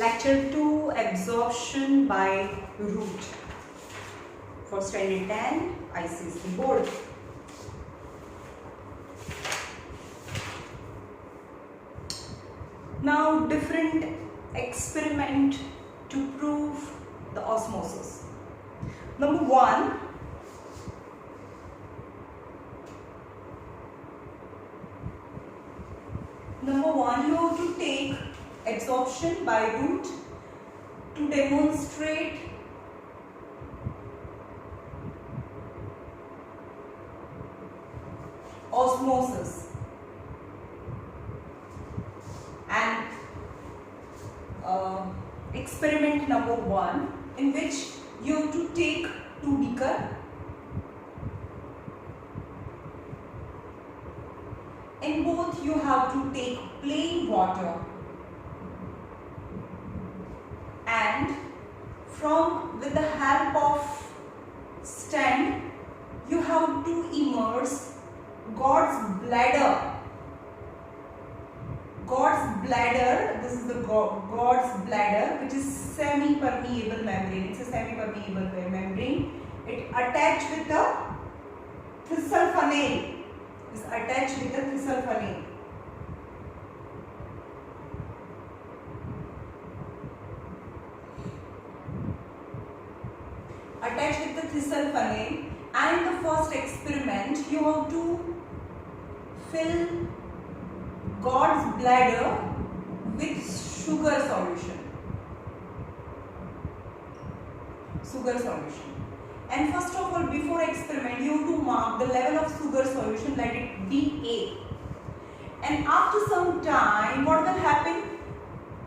Lecture 2, Absorption by Root, for Standard 10 ICSE Board. Now, different experiment to prove the osmosis. Number 1, you have to take absorption by root to demonstrate osmosis, and experiment number 1, in which you have to take 2 beakers. In both you have to take plain water, and with the help of stand you have to immerse God's bladder. This is the God's bladder, which is semi-permeable membrane. It's a semi-permeable membrane. It attached with the thistle funnel. Is attached with the thistle funnel. Attached with the thistle funnel, and in the first experiment you have to fill God's bladder with sugar solution. And first of all, before experiment, you have to mark the level of sugar solution, let it be A. And after some time, what will happen?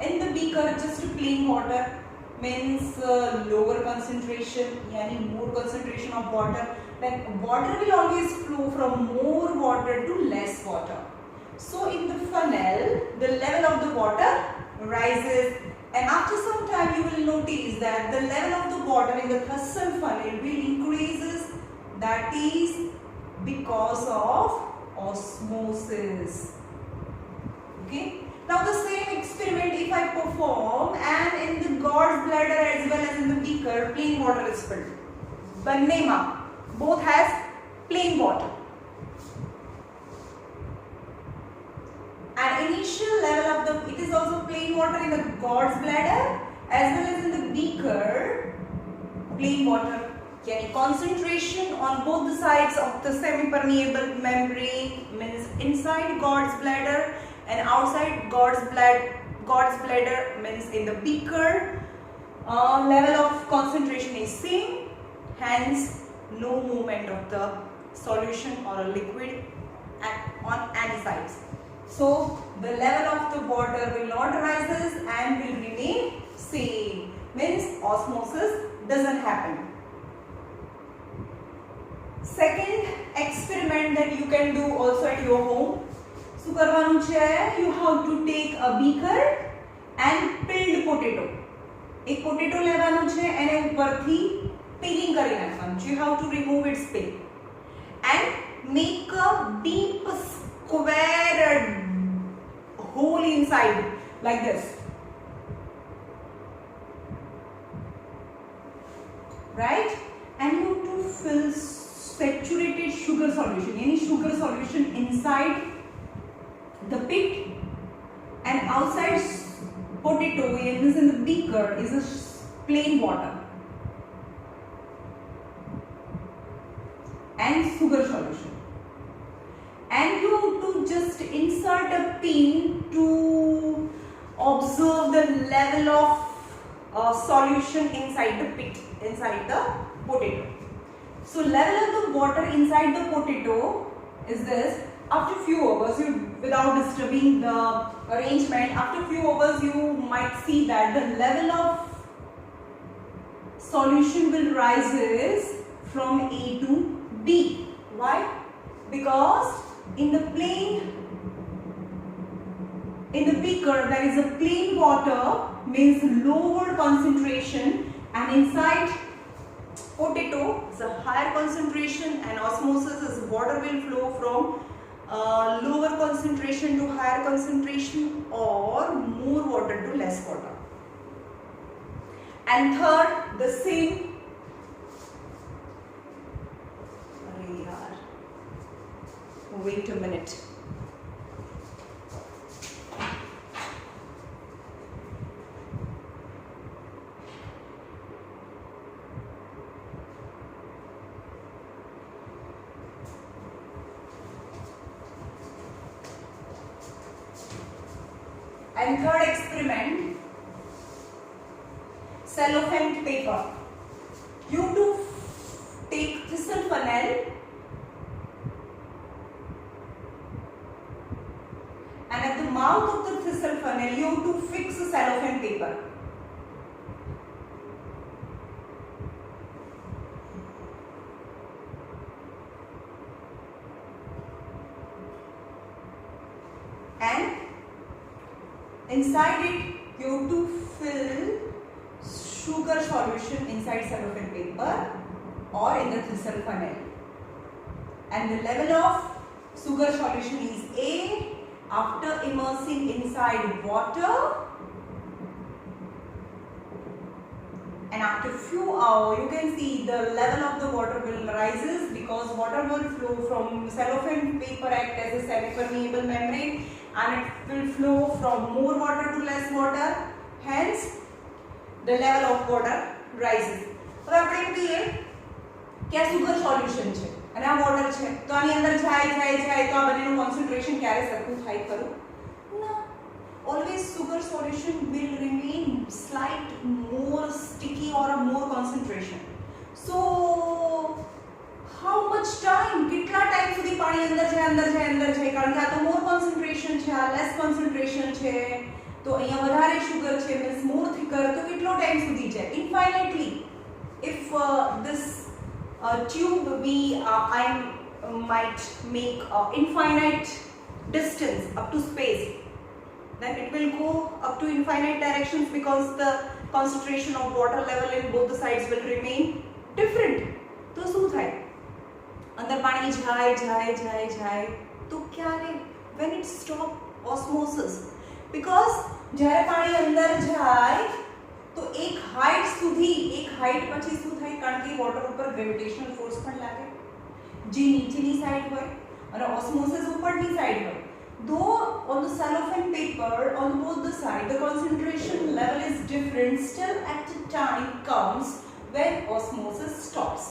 In the beaker, just plain water, means lower concentration, yani more concentration of water. Then water will always flow from more water to less water. So in the funnel, the level of the water rises, and after some time you will notice that the level of the water in the thistle funnel will increases. That is because of osmosis. Okay. Now the same experiment if I perform, and in the God's bladder as well as in the beaker, plain water is filled. Banema, both has plain water. And initial level of it is also plain water in the God's bladder as well as in the beaker, plain water. Yani concentration on both the sides of the semi-permeable membrane, means inside God's bladder and outside God's bladder, means in the beaker, level of concentration is same, hence no movement of the solution or a liquid on any sides. So the level of the water will not rises and will remain same, means osmosis doesn't happen. Second experiment that you can do also at your home. So karvanu છે, you have to take a beaker and peeled potato. એક potato લેવાનું છે, એને ઉપરથી peeling કરી નાખવાનું છે. You have to remove its peel and make a deep square hole inside like this, right? And you have to fill saturated sugar solution, any sugar solution inside the pit, and outside potato, means in the beaker, is a plain water and sugar solution. And you have to just insert a pin to observe the level of solution inside the pit, inside the potato. So level of the water inside the potato is this. After few hours, without disturbing the arrangement, after few hours you might see that the level of solution will rises from A to D. Why? Because in the beaker there is a plain water, means lower concentration, and inside potato is a higher concentration, and osmosis is water will flow from lower concentration to higher concentration or more water to less water. And third, the same. Wait a minute. And third experiment, cellophane paper. You to take thistle funnel and at the mouth of the thistle funnel you have to fix a cellophane paper. And inside it you have to fill sugar solution inside cellophane paper or in the thistle funnel. And the level of sugar solution is A. After immersing inside water, and after few hours you can see the level of the water will rises because water will flow from cellophane paper act as a semi-permeable membrane and it will flow from more water to less water, hence the level of water rises. હવે આપણે એમ કહીએ કે આ sugar solution છે અને આ water છે તો આની અંદર જાય તો આ બંનેનું કોન્સન્ટ્રેશન ક્યારે સરખું થાય ખરું? ના. Always sugar solution will remain slight more sticky or a more concentration. So how much time? કેટલા ટાઈમ સુધી પાણી અંદર જાય કારણ કે આ તો more concentration છે, આ less concentration છે. તો અહીંયા વધારે sugar છે means more thicker તો કેટલો ટાઈમ સુધી જાય? Infinitely. If this tube I might make infinite distance up to space, then it will go up to infinite directions because the concentration of water level in both the sides will remain different. तो શું થાય? અંદર પાણી જાય તો ક્યારે? When it stop osmosis, because જ્યારે પાણી અંદર જાય તો એક હાઈટ પછી શું થાય? કારણ કે વોટર ઉપર ગ્રેવિટેશનલ ફોર્સ પણ લાગે જે નીચેની સાઈડ હોય અને ઓસ્મોસિસ ઉપરની સાઈડ હોય. Though on the cellophane paper on both the sides the concentration level is different, still at a time comes when osmosis stops.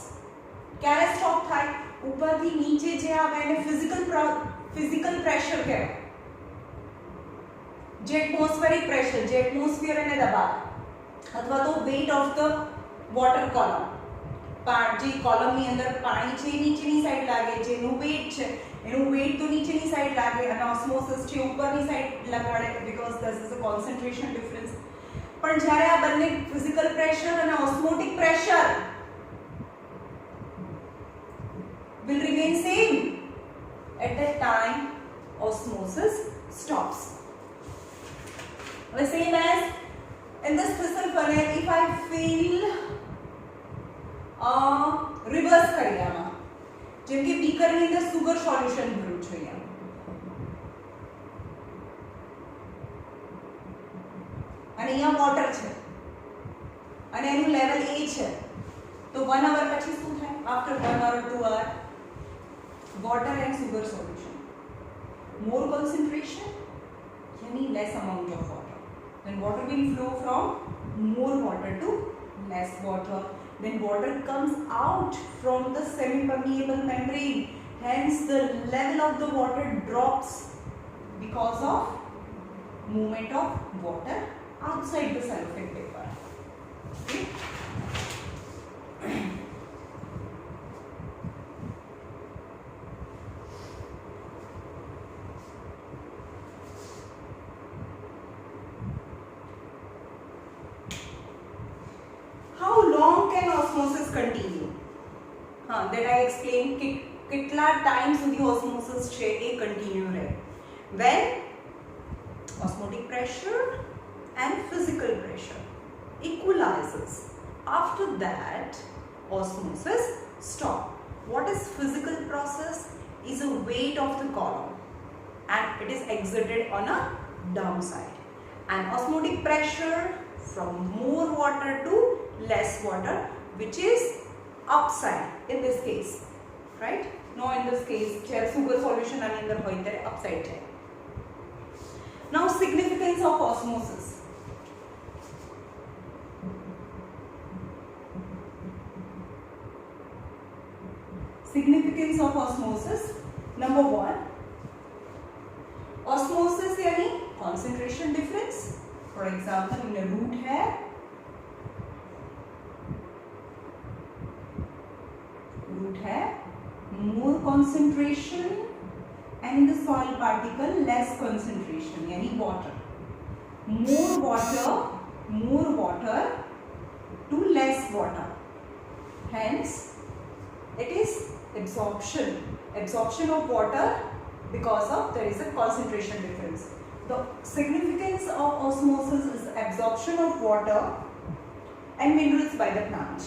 ક્યારે સ્ટોપ થાય? ઉપરથી નીચે જે આવે એને ફિઝિકલ પ્રેશર કહેવાય. જે એટમોસ્ફેરિક પ્રેશર, જે એટમોસ્ફિયર એને દબાવે અથવા તો weight of the water column. જે કોલમની અંદર પાણી છે એ નીચેની સાઈડ લાગે, જેનું વેઇટ છે એનું વેઇટ તો નીચેની સાઈડ લાગે અને ઓસ્મોસિસ છે ઉપરની સાઈડ લગાડે because this is a concentration difference. પણ જ્યારે આ બંને ફિઝિકલ પ્રેશર અને osmotic pressure will remain same, at that time osmosis stops. The same as in this thistle funnel, if I fill reverse કરી આમાં જેમ કે બીકરની અંદર સુગર સોલ્યુશન ભર્યું છે અહીંયા અને અહીંયા વોટર છે અને એનું લેવલ A છે તો 1 hour પછી શું થાય? After 1 hour 2 hour water and sugar solution, more concentration yani less amount of water, then water will flow from more water to less water, then water comes out from the semi-permeable membrane, hence the level of the water drops because of movement of water outside the cellophane paper. Okay? Osmosis continue. That I explained કેટલા time સુધી osmosis છે એ continue રહે when osmotic pressure and physical pressure equalizes. After that osmosis stop. What is physical process? Is a weight of the column and it is exerted on a downside, and osmotic pressure, from more water to less water, which is upside in this case, right? No, in this case sugar solution and in the upside. Now significance of osmosis. Significance of osmosis. Number 1, osmosis यानी concentration difference. For example, in a root है more concentration and in the soil particle less concentration यानी water. More water to less water. Hence, it is absorption of water because of there is a concentration difference. The significance of osmosis is absorption of water and minerals by the plant.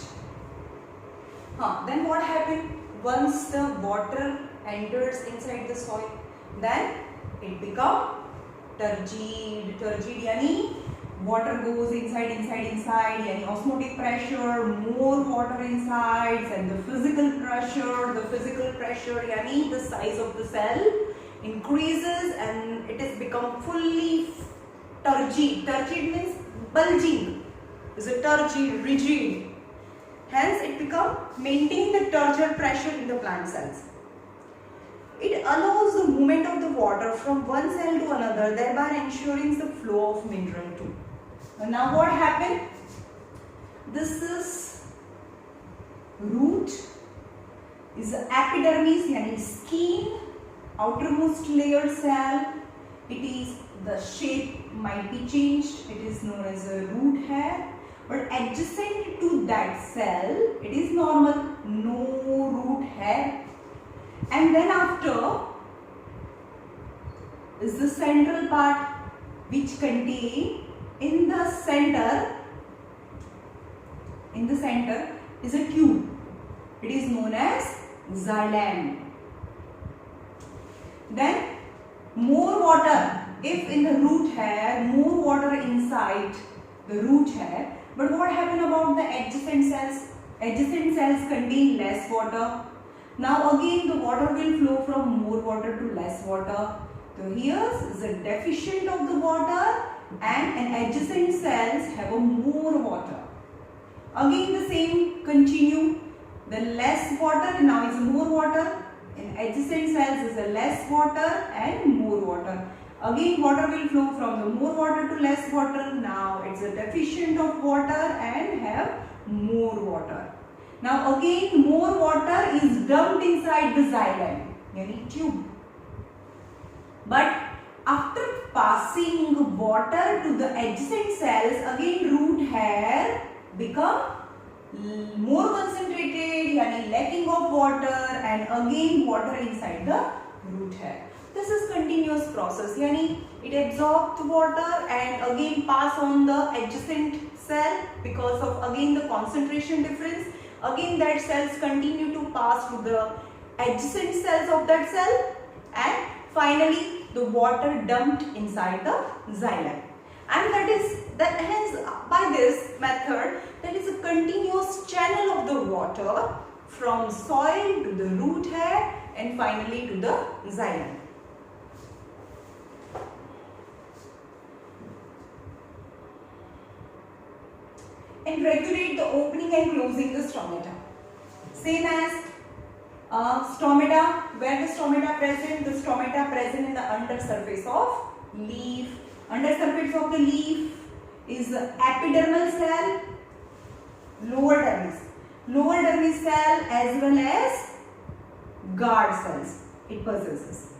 Then what happened? Once the water enters inside the soil, then it becomes turgid. Turgid yani water goes inside yani osmotic pressure, more water inside, and the physical pressure yani the size of the cell increases and it is become fully turgid. Turgid means bulging. Is a turgid, rigid. Hence it become maintain the turgid pressure in the plant cells. It allows the movement of the water from one cell to another, thereby ensuring the flow of mineral too. Now what happened? This is root, is the epidermis yani skin, outermost layer cell. It is the shape might be changed. It is known as a root hair. But adjacent to that cell, it is normal, no root hair. And then after is the central part, which contain in the center is a tube. It is known as xylem. Then more water, if in the root hair, more water inside the root hair. But what happened about the adjacent cells? Adjacent cells contain less water. Now again the water will flow from more water to less water. So here is a deficient of the water and adjacent cells have a more water. Again the same continue. The less water, now is more water. In adjacent cells is a less water and more water. Again water will flow from the more water to less water. Now it's a deficient of water and have more water. Now again more water is dumped inside the xylem, yani tube. But after passing water to the adjacent cells, again root hair become more concentrated, yani lacking of water, and again water inside the root hair. This is continuous process, yani it absorbs water and again pass on the adjacent cell because of again the concentration difference. Again that cells continue to pass to the adjacent cells of that cell and finally the water dumped inside the xylem. And hence by this method there is a continuous channel of the water from soil to the root hair and finally to the xylem. And regulate the opening and closing the stomata. Same as stomata, where the stomata present? The stomata present in the under surface of leaf. Under surface of the leaf is the epidermal cell, lower dermis. Lower dermis cell as well as guard cells it possesses.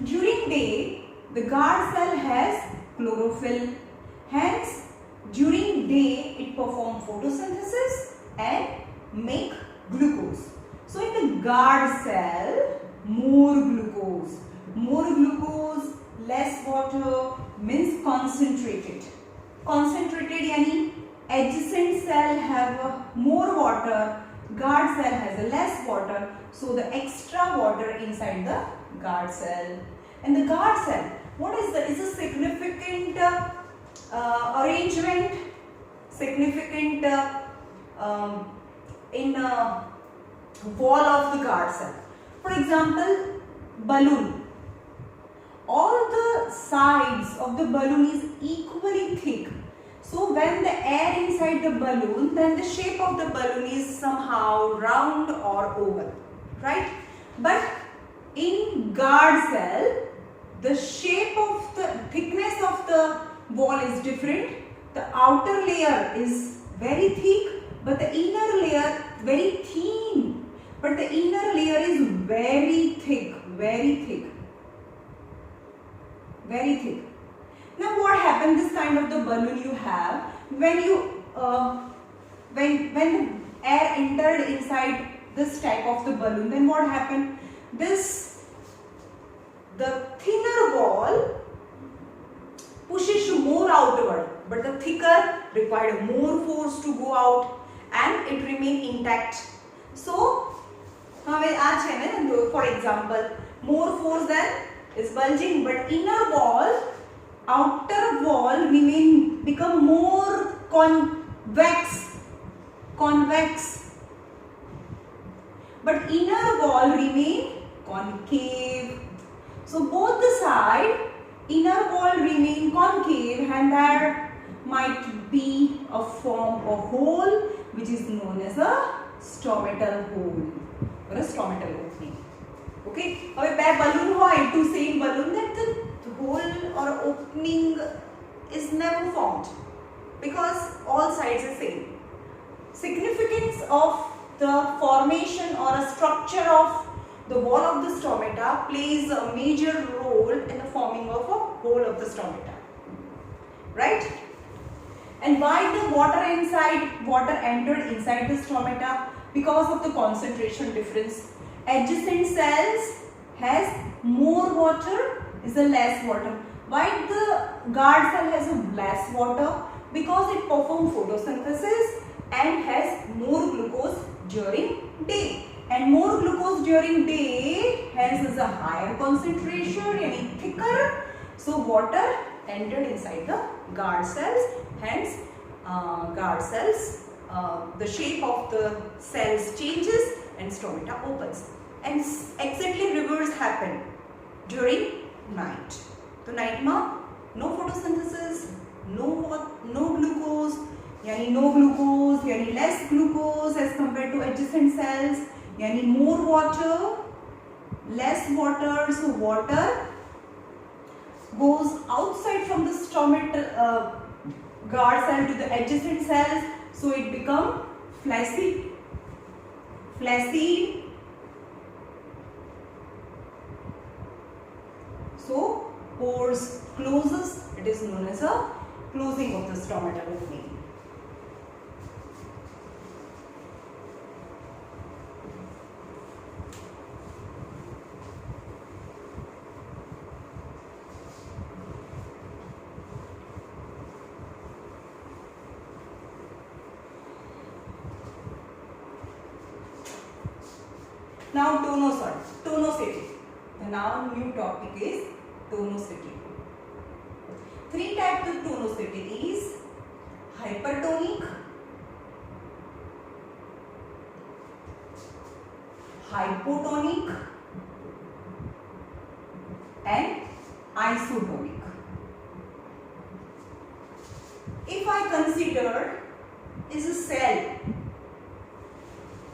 During day, the guard cell has chlorophyll. Hence, during day it performs photosynthesis and make glucose. So in the guard cell, more glucose, less water means concentrated. Concentrated yani adjacent cell have more water, guard cell has a less water. So the extra water inside the guard cell. And the guard cell, what is a significant arrangement significant in wall of the guard cell. For example, balloon. All the sides of the balloon is equally thick. So when the air inside the balloon, then the shape of the balloon is somehow round or oval, right? But in guard cell, the shape of the thickness of the wall is different. The outer layer is very thick, but the inner layer very thin. But the inner layer is very thick, very thick, very thick. Now what happens, this kind of the balloon you have, when you when the air entered inside this type of the balloon, then what happened? The thinner wall pushes more outward, but the thicker required more force to go out and it remained intact. So, for example, more force then is bulging, but inner wall, outer wall become more convex, but inner wall remain concave. So both the side, inner wall remain concave, and there might be a form of hole which is known as a stomatal hole or a stomatal opening. Okay, હવે બે balloon હોય, two same balloon, that the hole or opening is never formed because all sides are same. Significance of the formation or a structure of the wall of the stomata plays a major role in the forming of a hole of the stomata, right? And why the water entered inside the stomata? Because of the concentration difference. Adjacent cells has more water, is a less water. Why the guard cell has a less water? Because it performs photosynthesis and has more glucose during day. And more glucose during day hence is a higher concentration, yani thicker. So water entered inside the guard cells, hence guard cells, the shape of the cells changes and stomata opens. And exactly reverse happen during night. So night ma no photosynthesis, no glucose, yani less glucose as compared to adjacent cells, yani more water, less water. So water goes outside from the stomatal guard cell to the adjacent cells, so it become flaccid. So pores closes, it is known as a closing of the stomatal opening. Now tonicity. The now new topic is tonicity. Three types of tonicity is hypertonic, hypotonic and isotonic. If I consider is a cell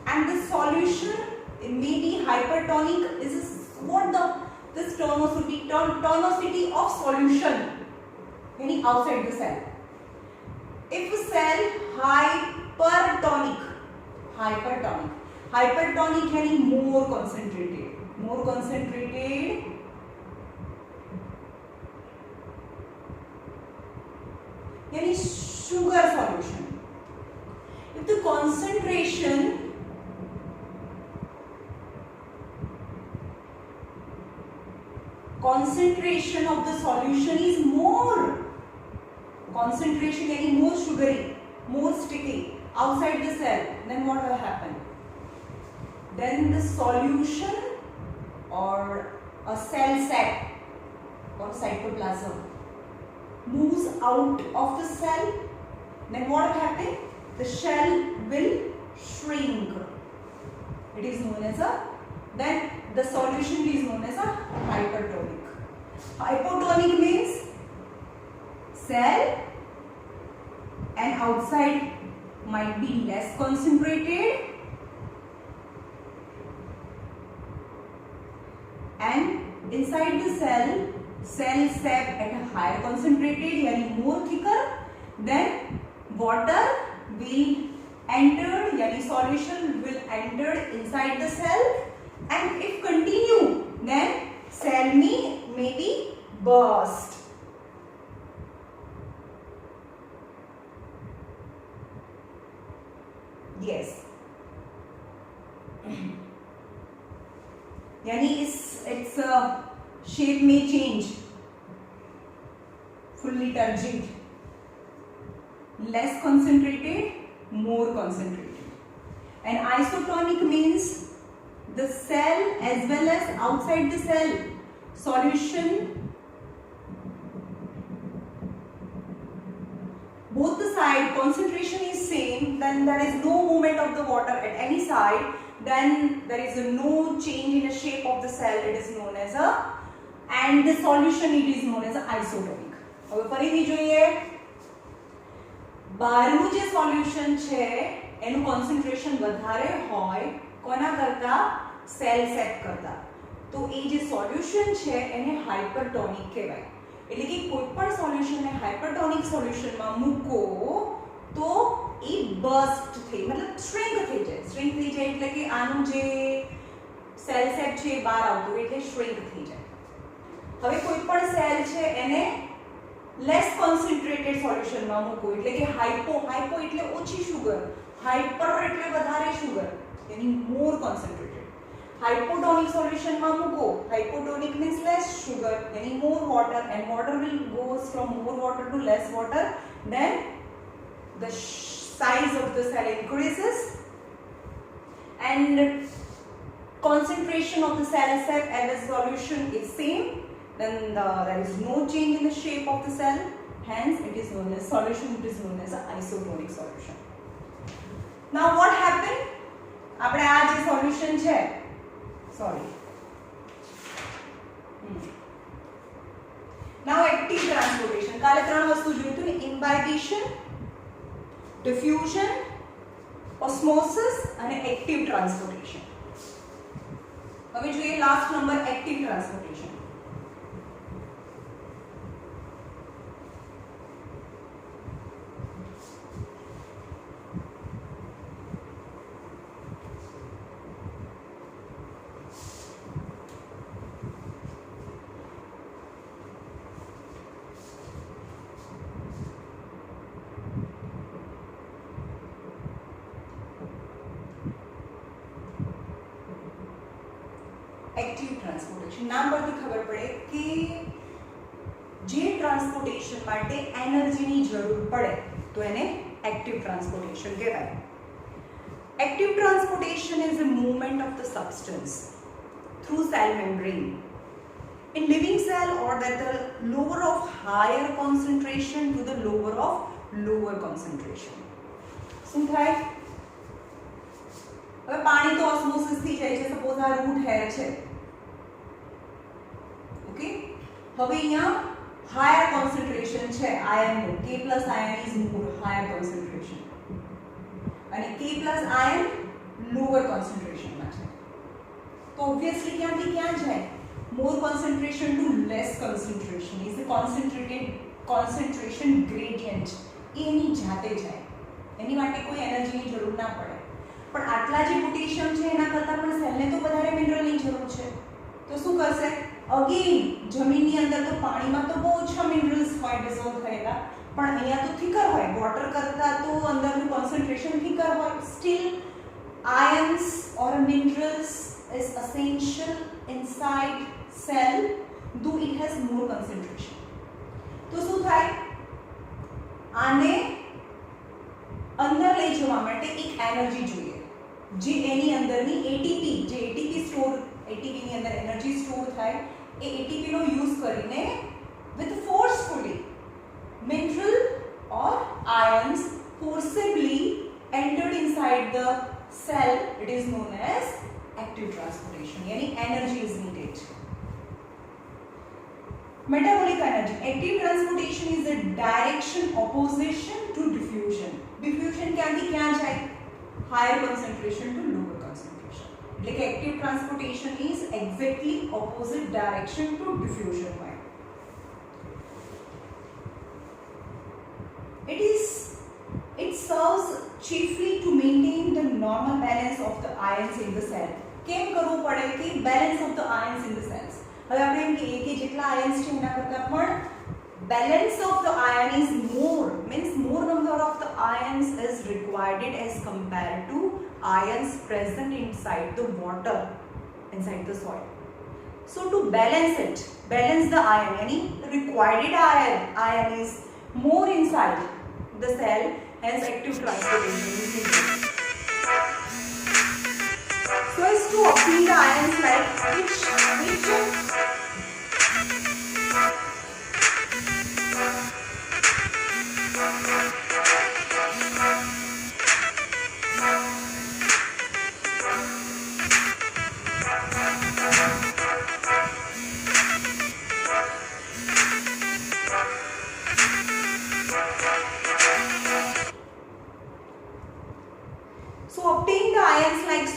and the solution may be hypertonic, is what this tonicity of solution, meaning outside the cell. If a cell hypertonic meaning more concentrated, meaning sugar solution. If the concentration of the solution is more, concentration yani more sugary, more sticky outside the cell, then what will happen? Then the solution or a cell set or cytoplasm moves out of the cell, then what will happen? The shell will shrink. It is known as a, then the solution is known as a hypertonic. Hypotonic means cell and outside might be less concentrated and inside the cell sap at a higher concentrated, yani more thicker, then water will enter, yani solution will enter inside the cell, and if continue then cell may be burst. Yes, यानी its shape may change, fully turgid, less concentrated, more concentrated. And isotonic means the cell as well as outside the cell solution, both the side concentration is same, then there is no movement of the water at any side, then there is no change in the shape of the cell, it is known as a, and the solution it is known as a isotonic. હવે ફરીથી જોઈએ, બહારનું જે solution છે એનું concentration વધારે હોય કોના કરતા? સેલ સેપ કરતા. તો એ જે સોલ્યુશન છે એને હાઇપરટોનિક કહેવાય. એટલે કે કોઈ પણ સોલ્યુશનને હાઇપરટોનિક સોલ્યુશનમાં મૂકો તો એ બર્સ્ટ થઈ, મતલબ શ્રિંક થઈ જાય. શ્રિંક થઈ જાય એટલે કે આનું જે સેલ સેપ છે એ બહાર આવતું એટલે શ્રિંક થઈ જાય. હવે કોઈ પણ સેલ છે એને લેસ કોન્સન્ટ્રેટેડ સોલ્યુશનમાં મૂકો એટલે કે હાઇપો એટલે ઓછી શુગર, હાઇપર એટલે વધારે શુગર, એની મોર કોન્સન્ટ્રેટેડ. હાઇપોટોનિક સોલ્યુશનમાં મૂકો, હાઇપોટોનિક means less sugar, any more water, and water will goes from more water to less water, then the size of the cell increases and concentration of the cell sap and the solution is same, then there is no change in the shape of the cell, hence it is known as solution, it is known as an isotonic solution. Now what happened? આપણે આ જે solution છે, sorry, now active transportation. કાલે ત્રણ વસ્તુ જોઈતું ને, imbibition, diffusion, osmosis અને active transportation. હવે જોઈએ last number, active transportation. Active transportation नाम परથી ખબર પડે કે જે ટ્રાન્સપોર્ટેશન માટે એનર્જીની જરૂર પડે તો એને એક્ટિવ ટ્રાન્સપોર્ટેશન કહેવાય. Active transportation is a movement of the substance through cell membrane in living cell or that the lower of higher concentration to the lower of lower concentration. શું થાય? હવે પાણી તો ઓસ્મોસિસ થી જાય છે, સપોઝ આ રૂટ હેર છે, ઓકે. હવે અહીંયા હાયર કોન્સન્ટ્રેશન છે આયનનું, K+ ion is more higher concentration અને K+ આયન લોઅર કોન્સન્ટ્રેશનમાં છે. તો ઓબ્વિયસલી ક્યાંથી ક્યાં જાય? More concentration to less concentration is the concentration gradient. એની જાતે જાય, એની માટે કોઈ એનર્જીની જરૂર ના પડે. પણ આટલા જે પોટેશિયમ છે એના કરતાં પણ સેલને તો વધારે મિનરલની જરૂર છે, તો શું કરશે? અગેન જમીનની અંદર તો પાણીમાં તો બહુ ઓછા મિનરલ્સ હોય ડિઝોલ્વ થયેલા, પણ અહીંયા તો થિકર હોય, વોટર કરતાં તો અંદરનું કોન્સન્ટ્રેશન થિકર હોય. Steel ions or minerals is essential inside cell ધો ઇટ હેઝ મોર કોન્સન્ટ્રેશન. તો શું થાય? આને અંદર લઈ જવા માટે એક એનર્જી જોઈએ, જે એની અંદરની એટીપી, જે એટીપી ની અંદર એનર્જી સ્ટોર થાય, એ એટીપી નો યુઝ કરીને with forcefully mineral or ions forcibly entered inside the cell, it is known as active transportation. यानी energy is needed. Metabolic energy. Active transportation is a direction opposition to diffusion. Diffusion ક્યાંથી ક્યાં જાય? Higher concentration to lower concentration. એટલે કે active transportation is exactly opposite direction to diffusion હોય. It serves chiefly to maintain the normal balance of the ions in the cell. કેમ કરવું પડે કે balance of the ions in the cells. હવે આપણે એમ કહીએ કે જેટલા ions છે એના કરતાં પણ balance of the ion is more, means more number of the ions is required as compared to ions present inside the water, inside the soil. So to balance it, balance the ion, yani required ion is more inside the cell, hence active transportation is needed. So as to obtain the ions like which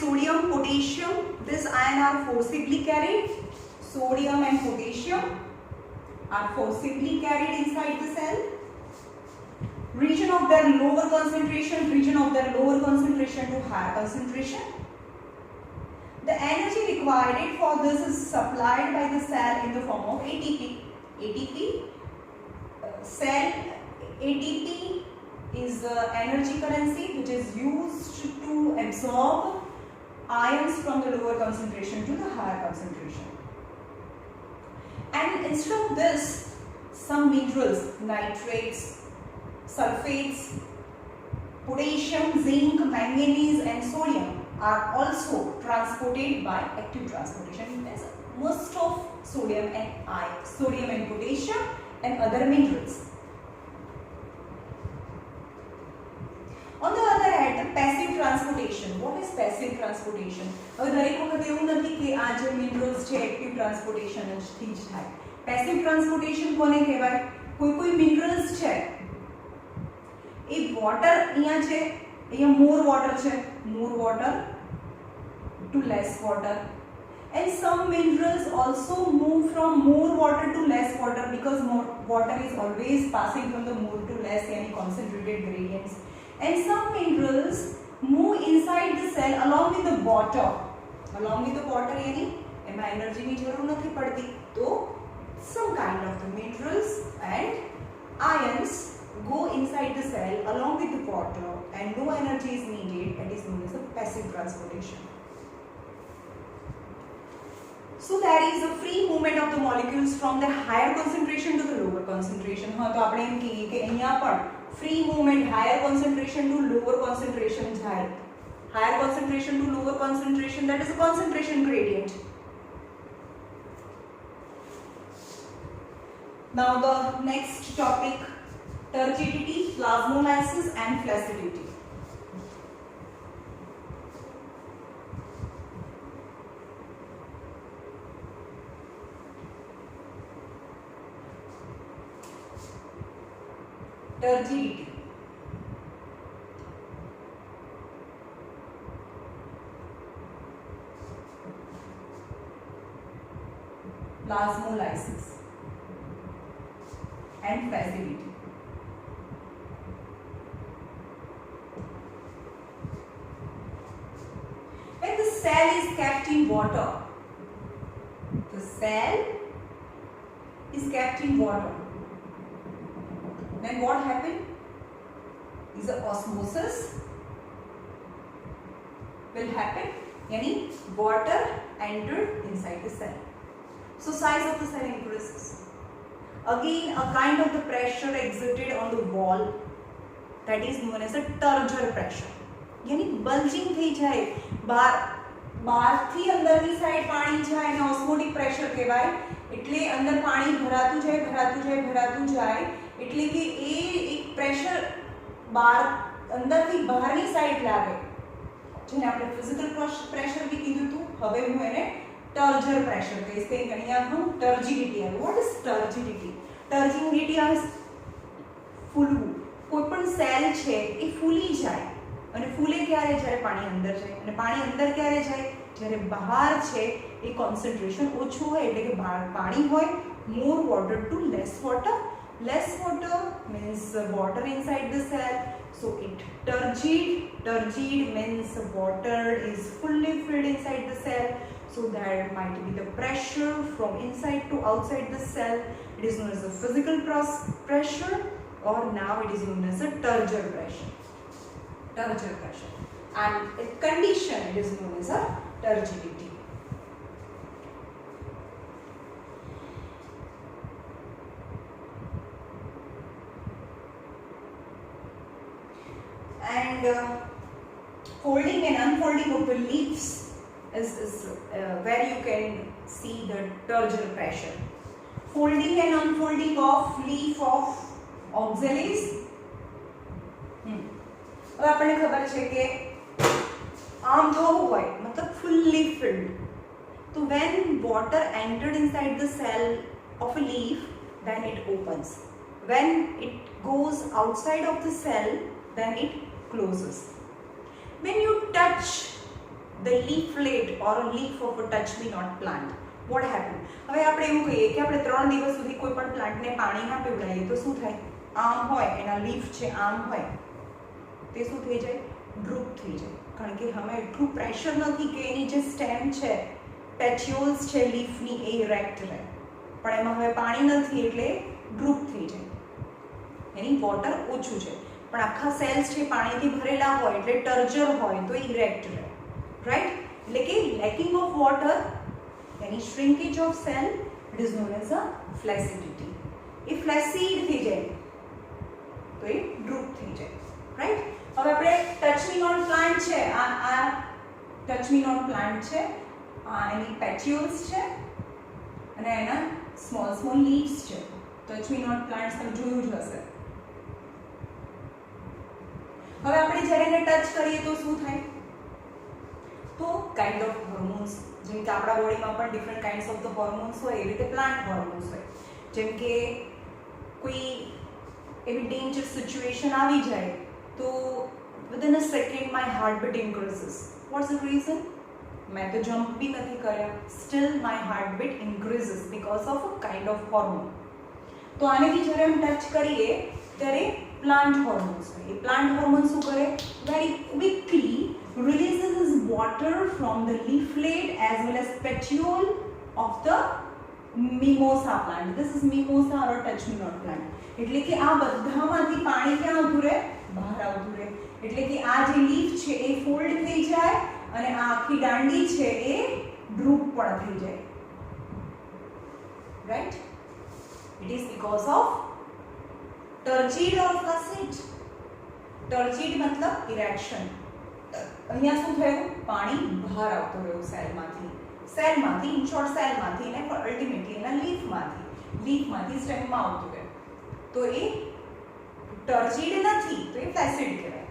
sodium, potassium, this ion are forcibly carried. Sodium and potassium are forcibly carried inside the cell. Region of their lower concentration to higher concentration. The energy required for this is supplied by the cell in the form of ATP. ATP is the energy currency which is used to absorb ions from the lower concentration to the higher concentration. And instead of this, some minerals, nitrates, sulfates, potassium, zinc, manganese and sodium are also transported by active transportation. As most of sodium and potassium and other minerals. On the other hand, the passive transportation. What is passive transportation? હવે દરેક વખત એવું નથી કે આ જે minerals છે active transportation જ થી જ થાય. પેસિવ ટ્રાન્સપોર્ટેશન કોને કહેવાય? કોઈ મિનરલ્સ છે એ વોટર અહીંયા છે, અહીંયા મોર water to less water. And some minerals also move from more water to less water because more water is always passing from the more to less, yani concentrated gradients. And some minerals move inside the cell along with the water. यानी एमा energy ની જરૂર નથી પડતી. તો some kind of the minerals and ions go inside the cell along with the water and no energy is needed. That is known as a passive transportation. So there is a free movement of the molecules from the higher concentration to the lower concentration. हाँ तो आपने M कही कि અહીંયા પણ free movement higher concentration to lower concentration જાય. Higher concentration to lower concentration, that is a concentration gradient. Now the next topic, turgidity, plasmolysis and flaccidity. Turgidity. Plasmolysis and flaccidity. When the cell is kept in water, then what happens? Is the osmosis will happen, yani water entered inside the cell. So size of the cell increases. Again, a kind of the pressure exerted on the wall, that is known as a turgor pressure. यानी bulging થઈ જાય, બહારથી અંદરની side પાણી જાય અને osmotic pressure કહેવાય. એટલે અંદર પાણી ભરાતું જાય એટલે કે એ એક પ્રેશર બહાર અંદરથી બહારની સાઈડ લાગે, જેને આપણે ફિઝિકલ પ્રેશર બી કીધું હતું. હવે હું એને ટર્જર પ્રેશર કહીશ. કે અહીંયા હું ટર્જિડિટી આવે. What is ટર્જિડિટી? ટર્જિડિટી આવે ફૂલવું. કોઈ પણ સેલ છે એ ફૂલી જાય, અને ફૂલે ક્યારે? જ્યારે પાણી અંદર જાય. અને પાણી અંદર ક્યારે જાય? જ્યારે બહાર છે એ કોન્સન્ટ્રેશન ઓછું હોય, એટલે કે પાણી હોય, more water to less water. Less water means water inside the cell, so it turgid. Turgid means water is fully filled inside the cell, so that might be the pressure from inside to outside the cell. It is known as a physical pressure, or now it is known as a turgor pressure. Turgor pressure, and its condition it is known as a turgidity. And folding and unfolding of the leaves is where you can see the turgor pressure. Folding and unfolding of leaf of oxalis. હવે આપણને ખબર છે કે આમ થવું હોય મતલબ fully filled. So when water entered inside the cell of a leaf, then it opens. When it goes outside of the cell, then it closes. When you touch the leaflet or a leaf of a touch-me-not plant, what happens? હવે આપણે એવું કહીએ કે આપણે 3 દિવસ સુધી કોઈ પણ પ્લાન્ટને પાણી ના પીવડાવીએ તો શું થાય? આમ હોય, એના લીફ છે આમ હોય, તે શું થઈ જાય? ડ્રૂપ થઈ જાય. કારણ કે હવે એટલું પ્રેશર નથી કે એની જે સ્ટેમ છે, પેચ્યુલ્સ છે લીફની, એ ઇરેક્ટ રહે, પણ એમાં હવે પાણી નથી એટલે ડ્રૂપ થઈ જાય. એની વોટર ઓછું છે, પણ આખા સેલ્સ છે પાણીથી ભરેલા હોય એટલે ટર્જર હોય તો ઇરેક્ટ રહે, રાઈટ? એટલે કે લેકિંગ ઓફ વોટર, એની shrinkage of cell, it is known as a flaccidity. એ ફ્લેસિડ થઈ જાય તો એ ડ્રૂપ થઈ જાય, રાઈટ? હવે આપણે ટચ-મી-નોટ પ્લાન્ટ છે, આ ટચ-મી-નોટ પ્લાન્ટ છે, આ એની પેચ્યુલ્સ છે અને એના સ્મોલ સ્મોલ લીવ્સ છે. ટચ-મી-નોટ પ્લાન્ટ્સ તમે જોયું જ હશે. હવે આપણે જ્યારે એને ટચ કરીએ તો શું થાય? તો કાઇન્ડ ઓફ હોર્મોન્સ, જેમ કે આપણા બોડીમાં પણ different kinds of the hormones હોય, એ રીતે પ્લાન્ટ હોર્મોન્સ હોય. જેમ કે કોઈ એવી ડેન્જર સિચ્યુએશન આવી જાય તો within a second my heartbeat increases. What's the reason? मैं तो jump भी नहीं करा, still my heartbeat increases because of a kind of hormone. तो आने की जगह हम टच करिए ત્યારે plant hormones है. ये plant hormones શું કરે? Very quickly releases this water from the leaflet as well as petiole of the mimosa plant. This is mimosa or touch-me-not plant. એટલે કે આ બધામાંથી પાણી ક્યાં આવતું રહે? બહાર આવતું રહે. એટલે કે આ જે લીફ છે એ ફોલ્ડ થઈ જાય અને આ આખી દાંડી છે એ ડ્રૂપ પણ થઈ જાય, right? It is because of turgid or flaccid. Turgid મતલબ ઇરેક્શન. અહીંયા શું થયું? પાણી બહાર આવતું રહ્યું સેલમાંથી, ઇન શોર્ટ સેલમાંથી ને અલ્ટિમેટલી એના લીફમાંથી સ્ટેમમાં આવતું રહ્યું. તો એ ટર્જિડ નથી, તો એ ફ્લેસિડ કહેવાય.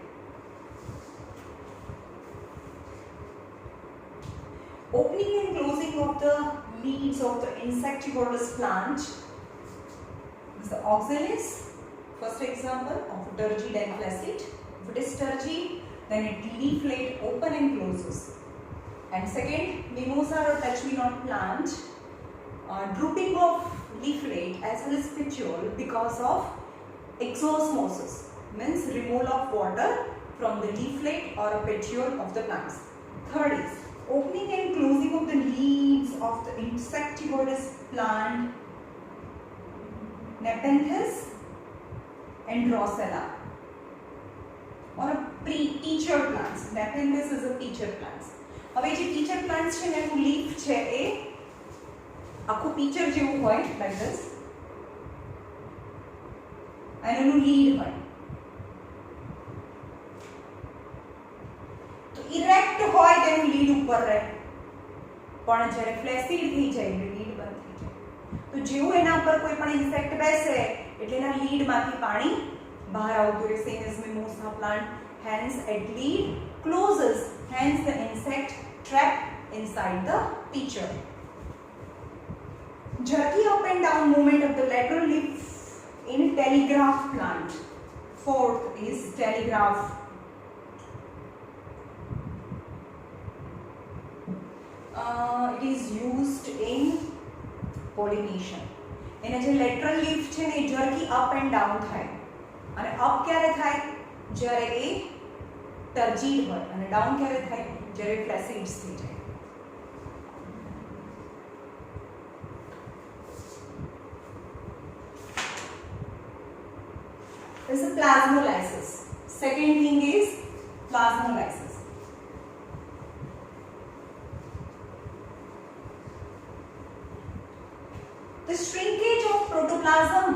Opening and closing of the leaves of the insectivorous plant is the oxalis. First example of turgid and flaccid. If it is turgid, then it leaflet open and closes. And second, mimosa or touch-me-not plant, drooping of leaflet as well as petiole because of exosmosis, means removal of water from the leaflet or a petiole of the plants. Third is opening and closing of the leaves of the insectivorous plant, Nepenthes and Drosera, or a teacher plants. Nepenthes is a teacher plants. હવે જે teacher plants છે ને એનું leaf છે એ આખું teacher જેવું હોય, like this, અને એનું lead હોય. તો ઇરેક્ટ હોય તેનું લીડ ઉપર રહે, પણ જ્યારે ફ્લેસિડ થઈ જાય એટલે લીડ બંધ થઈ જાય. તો તો જેવું એના પર કોઈ પણ ઇન્સેક્ટ બેસે એટલે એના લીડમાંથી પાણી બહાર આવતું રહે. Same as mimosa plant, hence at lead closes, hence the insect trapped inside the pitcher. Jerky up and down movement of the lateral leaf in telegraph plant. Fourth is telegraph. It is used in pollination. એના જે lateral leaf છે ને એ જર્કી up and down થાય, અને up ક્યારે થાય જ્યારે એ ટર્જીડ હોય, અને ડાઉન ક્યારે થાય જ્યારે ફ્લેસિડ્સ થઈ જાય. This is plasmolysis. Second thing is plasmolysis. The shrinkage of protoplasm.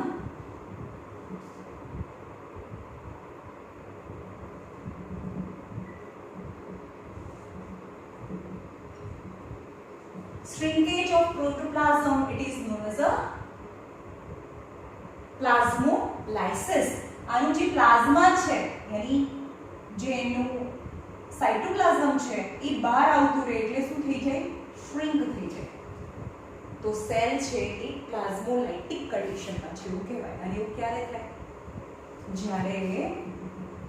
Shrinkage of protoplasm, it is known as a plasmolysis. આનું જે પ્લાઝમા છે યાની જે એનું સાઇટોપ્લાઝમ છે એ બહાર આવતું રહે એટલે શું થઈ જાય, શ્રિંક થઈ જાય. તો સેલ છે એ પ્લાઝ્મોલાઇટિક કન્ડિશનમાં છે એવું કહેવાય. અને એવું ક્યારે થાય જ્યારે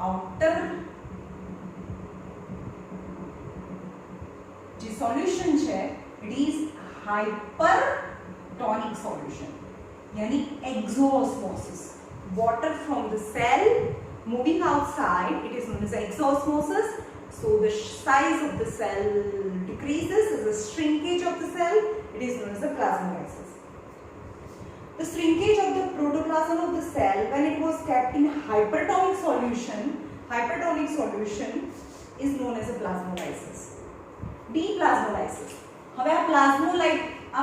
આઉટર જે સોલ્યુશન છે ઇટ ઇઝ હાઇપરટોનિક સોલ્યુશન યાની exosmosis. Water from the cell moving outside, it is known as exosmosis. So the size of the cell decreases as a shrinkage of the cell. It is known as a plasmolysis. The shrinkage of the protoplasm of the cell when it was kept in hypertonic solution is known as a plasmolysis. Deplasmolysis. હવે આ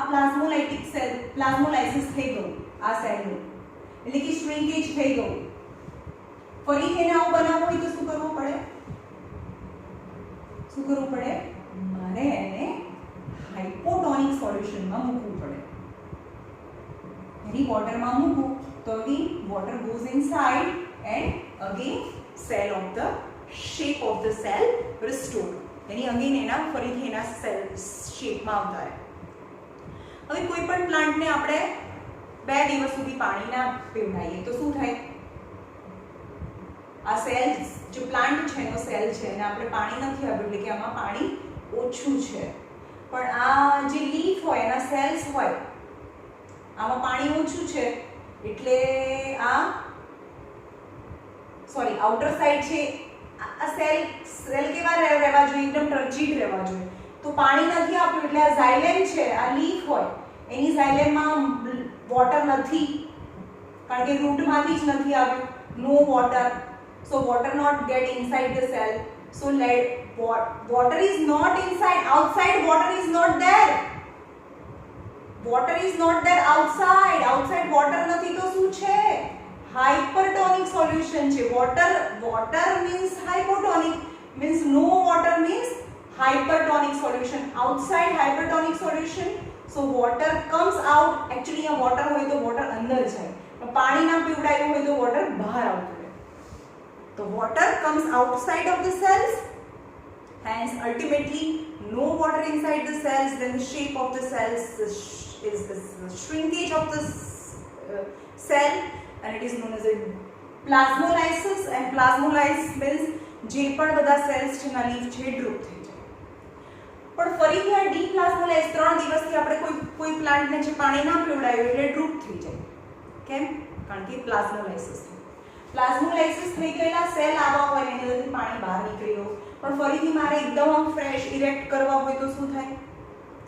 પ્લાઝ્મોલાઇટિક cell પ્લાઝ્મોલાઇસિસ થઈ ગયું આ સેલનું, એટલે કે શ્રિંકેજ થઈ ગયું. ફરી એને આવું બનાવવું હોય તો શું કરવું પડે, મારે એને હાઇપોટોનિક સોલ્યુશનમાં મૂકવું પડે. એની વોટરમાં મૂકવું તો again water goes inside and again cell of the shape of the cell restored. Any again એના ફરીથી એના સેલ શેપમાં આવતા રહે. હવે કોઈ પણ પ્લાન્ટને આપણે 2 દિવસ સુધી પાણી ના પીવડાવીએ તો શું થાય, આ સેલ જે પ્લાન્ટ છે એનો સેલ છે અને આપણે પાણી નથી આપ્યું એટલે કે આમાં પાણી ઓછું છે, પણ આ જે લીફ હોય એના સેલ્સ હોય આમાં પાણી ઓછું છે એટલે આ સોરી આઉટર સાઈડ છે આ સેલ કેવા રહેવા જોઈએ, એકદમ ટર્જીડ રહેવા જોઈએ. તો પાણી નથી આપ્યું એટલે આ ઝાયલેમ છે, આ લીફ હોય એની ઝાયલેમમાં વોટર નથી કારણ કે રૂટમાંથી જ નથી આવ્યું, no water. So water not get inside the cell. So water is not inside, outside water is not there. Water is not there outside water નથી તો શું છે, hypertonic solution છે. water means hypotonic, means no water means hypertonic solution. Outside hypertonic solution, so water comes out. actually આ water હોય તો water અંદર જાય, પણ પાણી ના પીવડાયું હોય તો water બહાર આવતું રહે. તો water comes outside of the cells, hence ultimately no water inside the cells, then the shape of the cells is the shrinkage of the cell, and it is known as a plasmolysis. And plasmolysis means જે પણ બધા cells છે ના leaf છે droop થઈ જાય. પણ ફરીથી આ ડીપ્લાઝ્મોલાઇઝ 3 દિવસથી આપણે કોઈ પ્લાન્ટને જે પાણી ના પીવડાયું એટલે ડ્રૂપ થઈ જાય. કેમ? કારણ કે પ્લાઝ્મોલાઇસિસ થઈ. પ્લાઝ્મોલાઇસિસ થઈ ગયેલા સેલ આવા હોય એની અંદરથી પાણી બહાર નીકળી ગયું, પણ ફરીથી મારે એકદમ ફ્રેશ ઇરેક્ટ કરવા હોય તો શું થાય,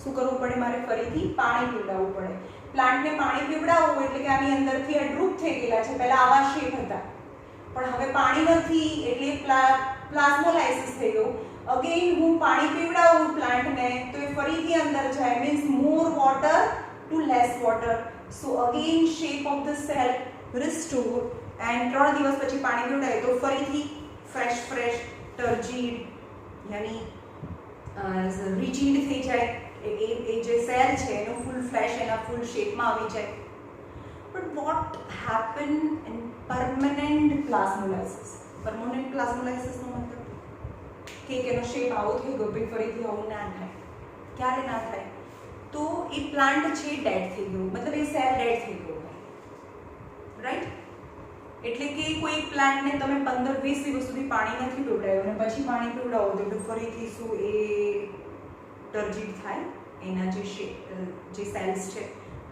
શું કરવું પડે, મારે ફરીથી પાણી પીવડાવવું પડે. પ્લાન્ટને પાણી પીવડાવવું એટલે કે આની અંદરથી આ ડ્રૂપ થઈ ગયેલા છે, પહેલા આવા શેપ હતા પણ હવે પાણી નથી એટલે પ્લાઝ્મોલાઇસિસ થઈ ગયું. અગેન હું પાણી પીવડાવું પ્લાન્ટને તો એ ફરીથી અંદર જાય, means more water to less water. So again shape of the cell restore, and 3 દિવસ પછી પાણી પીવડાય તો ફરીથી ફ્રેશ ટર્જીડ યાની રિજીડ થઈ જાય, એ જે સેલ છે એનો ફૂલ ફ્લેશ એના ફૂલ શેપમાં આવી જાય. But what happen in permanent plasmolysis? Permanent પ્લાઝ્મોલાઇસિસનો મતલબ કે એનો શેપ આવો થઈ ગયો પછી ફરીથી આવું ના થાય. ક્યારે ના થાય? તો એ પ્લાન્ટ છે ડેડ થઈ ગયો, મતલબ એ સેલ ડેડ થઈ ગયો હોય, રાઈટ? એટલે કે કોઈ પ્લાન્ટને તમે 15-20 દિવસ સુધી પાણી નથી પીવડાવ્યું અને પછી પાણી પીવડાવો તો ફરીથી શું એ ટર્જીડ થાય એના જે સેલ્સ છે?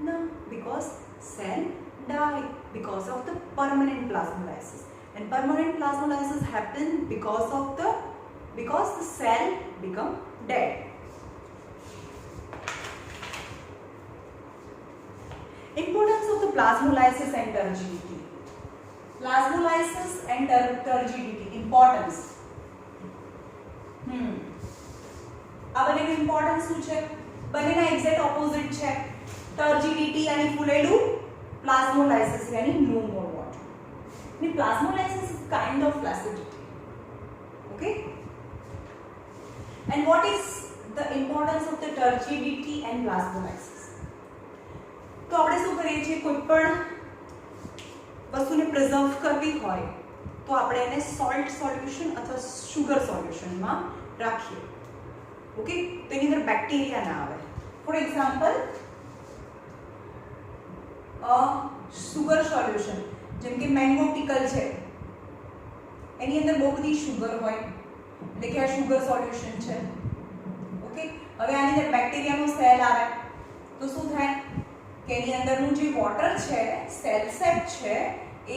ના, because cell die because of the permanent plasmolysis, and permanent plasmolysis happen because the cell become dead. Importance of the plasmolysis and turgidity. Plasmolysis and turgidity importance. આ બંનેની ઇમ્પોર્ટન્સ શું છે? બંનેના એક્ઝેક્ટ ઓપોઝિટ છે. ટર્જીડિટી અને ફૂલેલું, plasmolysis यानी no more water. The plasmolysis is kind of flaccidity. Okay? And what is the importance of the turgidity and plasmolysis? તો આપણે શું કરીએ છીએ, કોઈ પણ વસ્તુને પ્રિઝર્વ કરવી હોય તો આપણે એને સોલ્ટ સોલ્યુશન અથવા શુગર સોલ્યુશનમાં રાખીએ. ઓકે? તો એની અંદર બેક્ટેરિયા ના આવે. ફોર એક્ઝામ્પલ સુગર સોલ્યુશન, જેમ કે મેંગો પિકલ છે, એની અંદર બહુ બધી શુગર હોય એટલે કે આ શુગર સોલ્યુશન છે. ઓકે? હવે આની અંદર બેક્ટેરિયાનો સેલ આવે તો શું થાય કે એની અંદરનું જે વોટર છે, સેલ સેટ છે, એ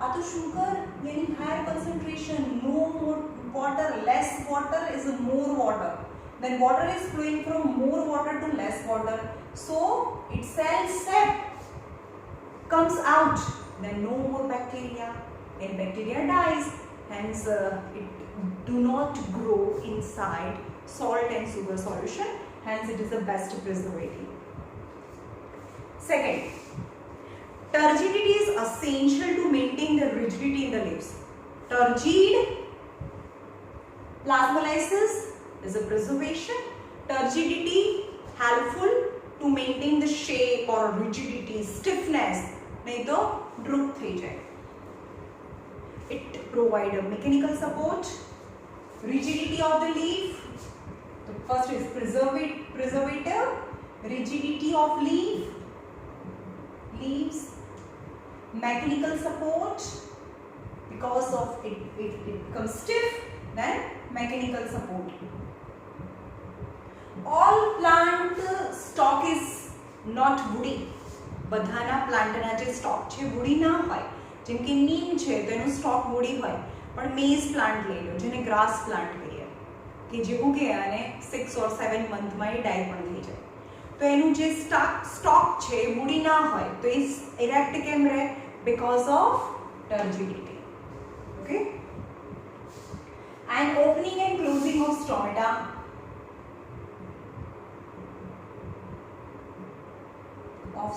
આ તો શુગર यानी higher concentration, no more water, less water is more water, then water is flowing from more water to less water, so its cell set comes out, then no more bacteria, and bacteria dies, hence it do not grow inside salt and sugar solution, hence it is the best preservative. Second, turgidity is essential to maintain the rigidity in the leaves. Turgid plasmolysis is a preservation, turgidity helpful to maintain the shape or rigidity, stiffness, नहीं तो droop થઈ જાય. It provide a mechanical support, rigidity of the leaf. The first is preservative, rigidity of leaves, mechanical support, because of it becomes stiff, then mechanical support. All plant stock is not woody. બધાના પ્લાન્ટના જે stock છે woody ના હોય. જેમ કે નીમ છે તો એનું સ્ટોક woody હોય, પણ મેઝ પ્લાન્ટ લઈ લો જેને ગ્રાસ પ્લાન્ટ કહીએ કે જે ઉગે અને 6 or 7 મંથમાં એ ડાય પણ થઈ જાય, તો એનું જે સ્ટોક છે woody ના હોય તો એ ઇરેક્ટ કેમ રહે? because of turgidity. Okay? And opening and closing of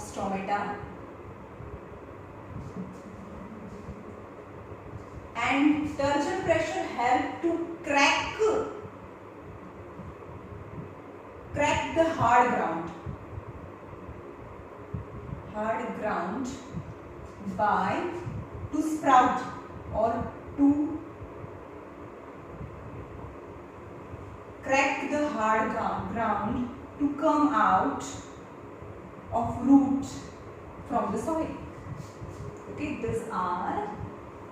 stomata. And turgid pressure help to crack the hard ground by to sprout or to crack the hard ground to come out of root from the soil. Okay, these are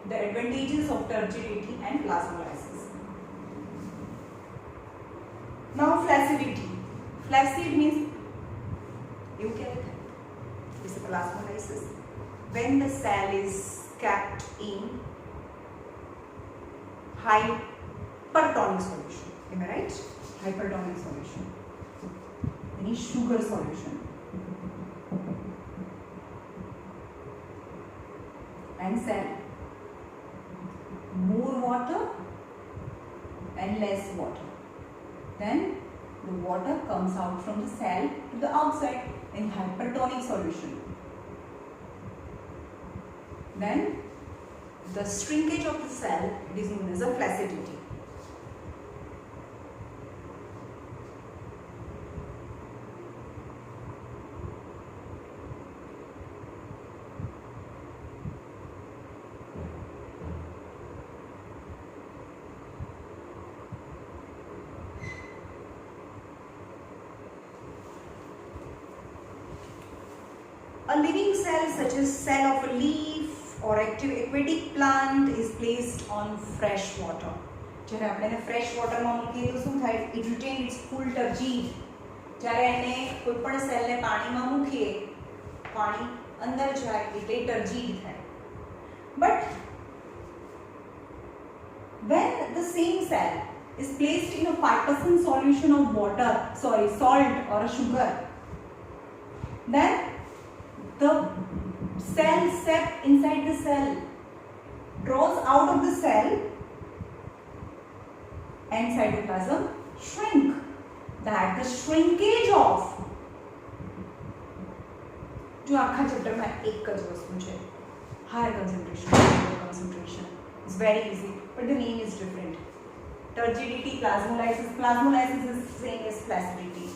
the advantages of turgidity and plasmolysis. Now flaccidity. Flaccid means this is plasmolysis. When the cell is kept in hypertonic solution, am I right? Hypertonic solution, any sugar solution, and cell more water and less water, then the water comes out from the cell to the outside in hypertonic solution. Then the shrinkage of the cell, it is known as a flaccidity. A living cell such as cell of a leaf or active aquatic plant is placed on fresh water. જ્યારે આપણે એને fresh વોટરમાં મૂકીએ તો શું થાય? It retains its full turgid. જ્યારે એને કોઈ પણ સેલને પાણીમાં મૂકીએ, પાણી અંદર જાય એટલે ટર્જીડ થાય. But when the same cell is placed in a 5% solution of water, salt or a sugar, then the cell sap inside the cell draws out of the cell and cytoplasm shrink. That the shrinkage of, जो आखा chapter में एक ज वस्तु है, higher concentration, lower concentration. It's very easy, but the name is different. Turgidity, plasmolysis. Plasmolysis is same as flaccidity.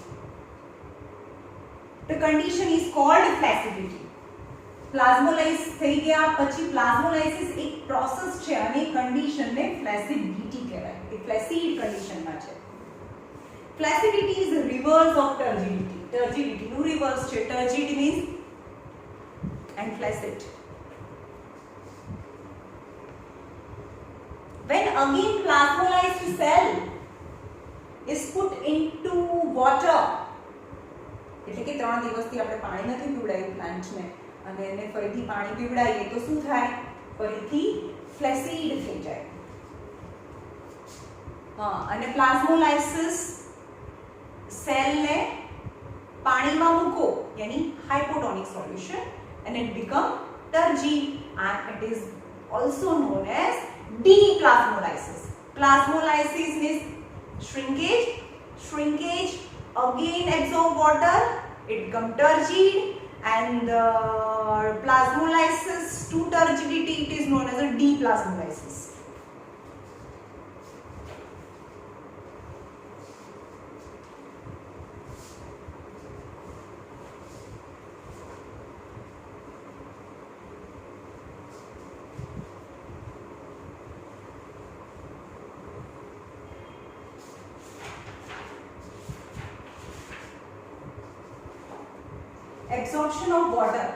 The condition is called flaccidity. Plasmolysis થઈ ગયા પછી plasmolysis એક પ્રોસેસ છે અને કન્ડિશન ને flaccidity કહેવાય. એ flaccid condition માં છે. Flaccidity is the reverse of turgidity. Turgidity નું reverse છે. Turgid means and flaccid. When again plasmolyzed cell is put into water, એટલે કે 3 દિવસથી આપણે પાણી નથી પીવડાવ્યું પ્લાન્ટને અને એને ફરીથી પાણી પીવડાવીએ તો શું થાય? ફરીથી ફ્લેસિડ થઈ જાય. અને પ્લાઝ્મોલાઇસિસ સેલને પાણીમાં મૂકો યાની હાઇપોટોનિક solution and it become turgid and it is also known as deplasmolysis. Plasmolysis is shrinkage again absorb water, it become turgid, and plasmolysis to turgidity it is known as a deplasmolysis. Absorption of water.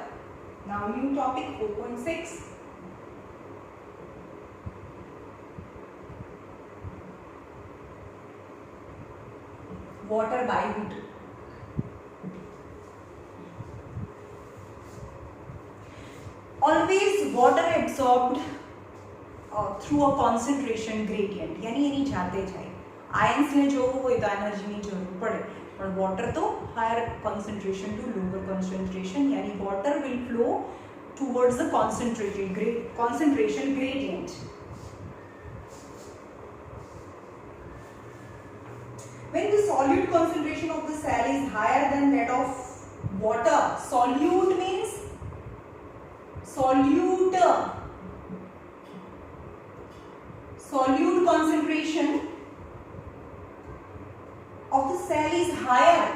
Now new topic 4.6. Water by root. Always water absorbed through a concentration gradient. यानी એની જાતે જાય. Ions ને જોવું હોય તો એનર્જીની જરૂર પડે. But water to higher concentration to lower concentration, yani water will flow towards the concentration gradient. When the solute concentration of the cell is higher than that of water, solute means solute concentration of the cell is higher.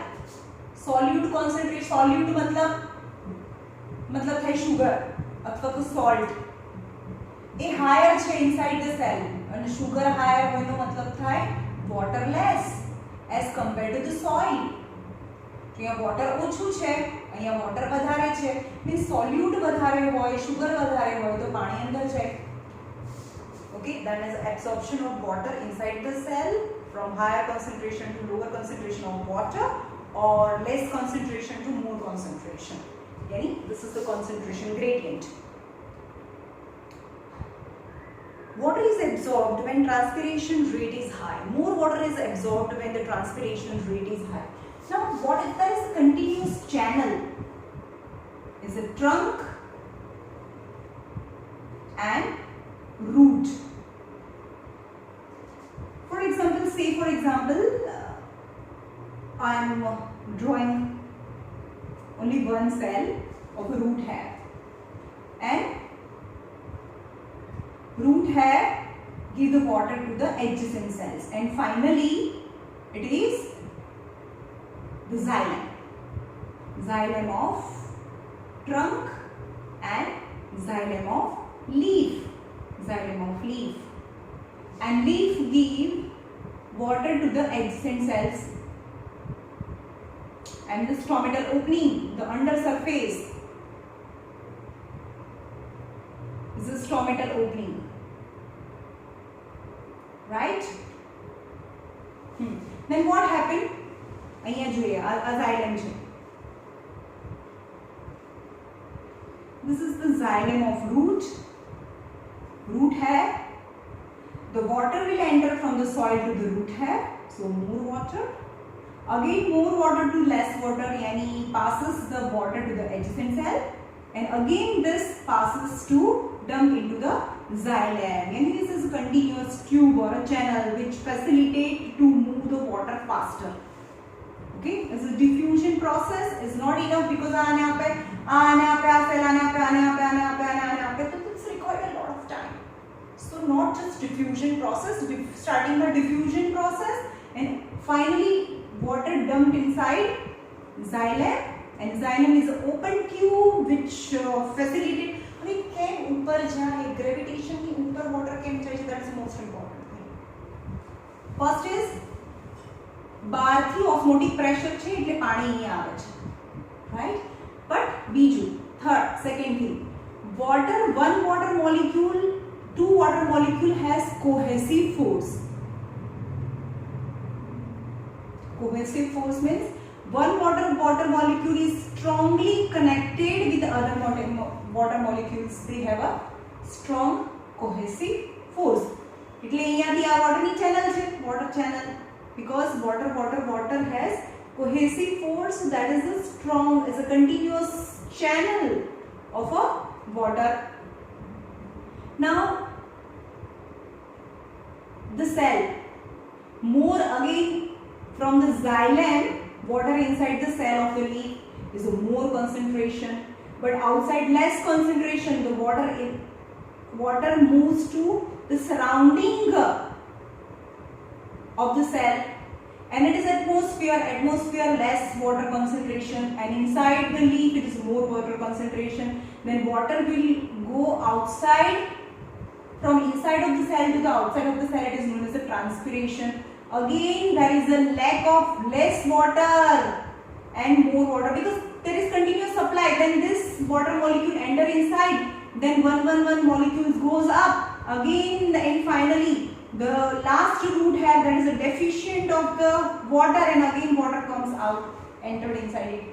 Solute concentration, solute मतलब है sugar अथवा तो salt. ए higher છે inside the cell અને sugar higher હોયનો મતલબ થાય water less as compared to the soil. અહીંયા water ઓછું છે, અહીંયા water વધારે છે. means solute વધારે હોય, sugar વધારે હોય તો પાણી અંદર જાય. Okay, that is absorption of water inside the cell from higher concentration to lower concentration of water or less concentration to more concentration. Yani this is the concentration gradient. Water is absorbed when transpiration rate is high. More water is absorbed when the transpiration rate is high. Now what if there is a continuous channel? Is a trunk and root. For example, I am drawing only one cell of a root hair, and root hair give the water to the adjacent cells, and finally it is the xylem of trunk and xylem of leaf, and leaf give water to the adjacent cells, and the stomatal opening, the under surface This is stomatal opening, right? Then what happened? અહીંયા જોઈએ આ xylem છે. This is the xylem of root. Root hair. The water will enter from the soil to the root hair. So more water. Again more water to less water, yani passes the water to the adjacent cell. And again this passes to dump into the xylem. And this is a continuous tube or a channel which facilitates to move the water faster. Okay, this is diffusion process is not enough because आने आप cell आने आप तो it's require a lot of time. So not just diffusion process, starting the diffusion process and finally water dumped inside xylem, and xylem is an open tube which facilitate. अभी केम ऊपर जाए gravitation की ऊपर water केम जाए, that is the most important thing. First is બહારથી osmotic pressure છે એટલે પાણી અહીંયા આવે છે, રાઈટ. બટ બીજું second thing, one water molecule, two water molecule has cohesive force. Cohesive force means one water molecule is strongly connected with the other water molecules. They have a strong cohesive force. એટલે અહીંયાથી આ water channel છે, water channel. Because water has cohesive force, that is a strong, is a continuous channel of a water. Now the cell, more again from the xylem, water inside the cell of the leaf is a more concentration, but outside less concentration. The water moves to the surrounding of the cell, and it is atmosphere less water concentration, and inside the leaf it is more water concentration. Then water will go outside, from inside of the cell to the outside of the cell. It is known as a transpiration. Again there is a lack of less water and more water, because there is continuous supply. Then this water molecule enter inside, then one molecule goes up again, and finally the last root hair, that is a deficient of the water, and again water comes out, entered inside it.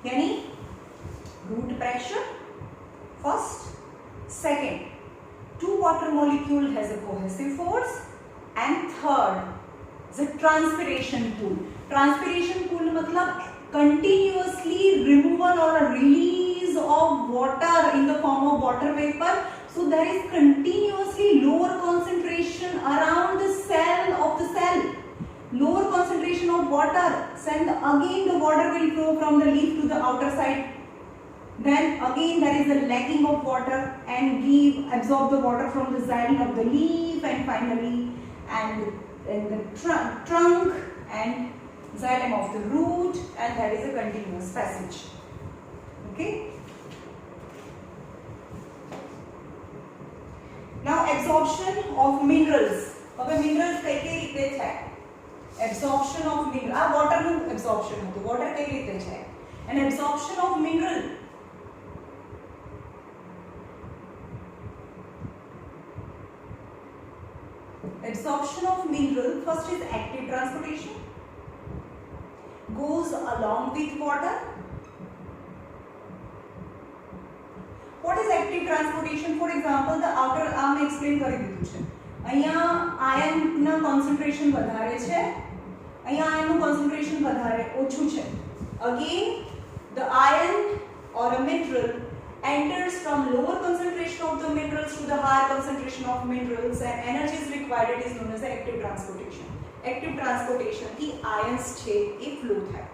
Yani root pressure first. Second, two water molecule has a cohesive force, and third is a transpiration pool. Transpiration pool matlab continuously removal or a release of water in the form of water vapor. So there is continuously lower concentration around the cell of the cell, lower concentration of water. Then again the water will flow from the leaf to the outer side. Then again there is a lacking of water, and we absorb the water from the xylem of the leaf, and finally and the trunk and xylem of the root, and that is a continuous passage. Okay. Now absorption of minerals. હવે minerals કઈ રીતે થાય? Absorption of mineral. આ water નું absorption હતું. Water કઈ રીતે છે? And absorption of mineral. Absorption of mineral, first is active transportation. Goes along with water. What is active transportation? For example, the outer arm explain કરી દીધું છે. અહીંયા iron ના concentration વધારે છે, અહીંયા iron નું concentration વધારે ઓછું છે. Again, the iron or a mineral enters from lower concentration of the minerals to the higher concentration of minerals, and energy is required. It is known as active transportation. Active transportation થી ions છે એ flow થાય.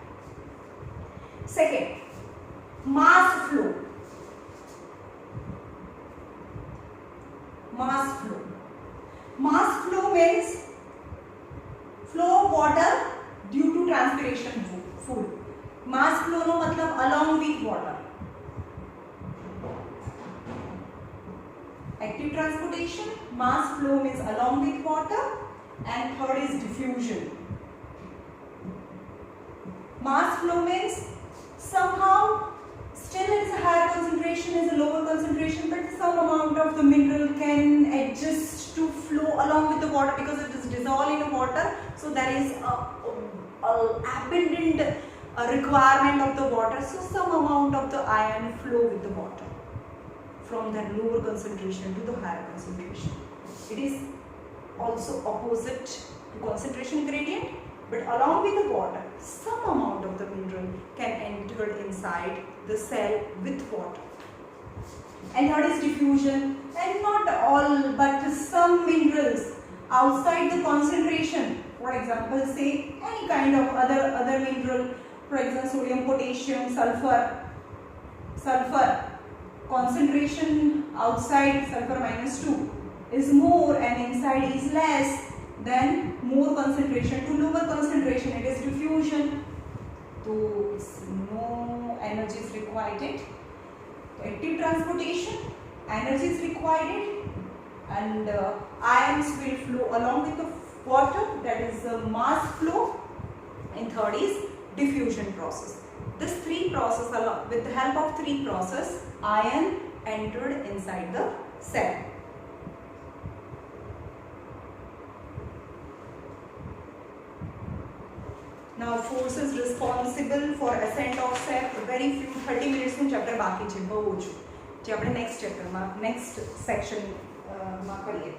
Second, mass flow. Mass flow. Mass flow means flow of water due to transpiration full. Mass flow no matlab along with water. Active transportation, mass flow means along with water, and third is diffusion. Mass flow means somehow Still it's a higher concentration, is a lower concentration, but some amount of the mineral can adjust to flow along with the water because it is dissolved in water. So there is a abundant requirement of the water. So some amount of the ion flow with the water from that lower concentration to the higher concentration. It is also opposite to concentration gradient, but along with the water, some amount of the mineral can enter inside the cell with water. And third is diffusion, and not all but some minerals outside the concentration. For example, say any kind of other mineral, for example sodium, potassium, sulfur. Concentration outside sulfur -2 is more and inside is less. Then more concentration to lower concentration, it is diffusion. So no energy is required. Active transportation, energy is required, and ions will flow along with the water, that is the mass flow. And third is diffusion process. This three process, with the help of three process, ion entered inside the cell. Now forces responsible for ascent of cell. Very few 30 minutes નું chapter બાકી છે, બહુ ઓછું, જે આપણે next ચેપ્ટરમાં next section માં કરીએ.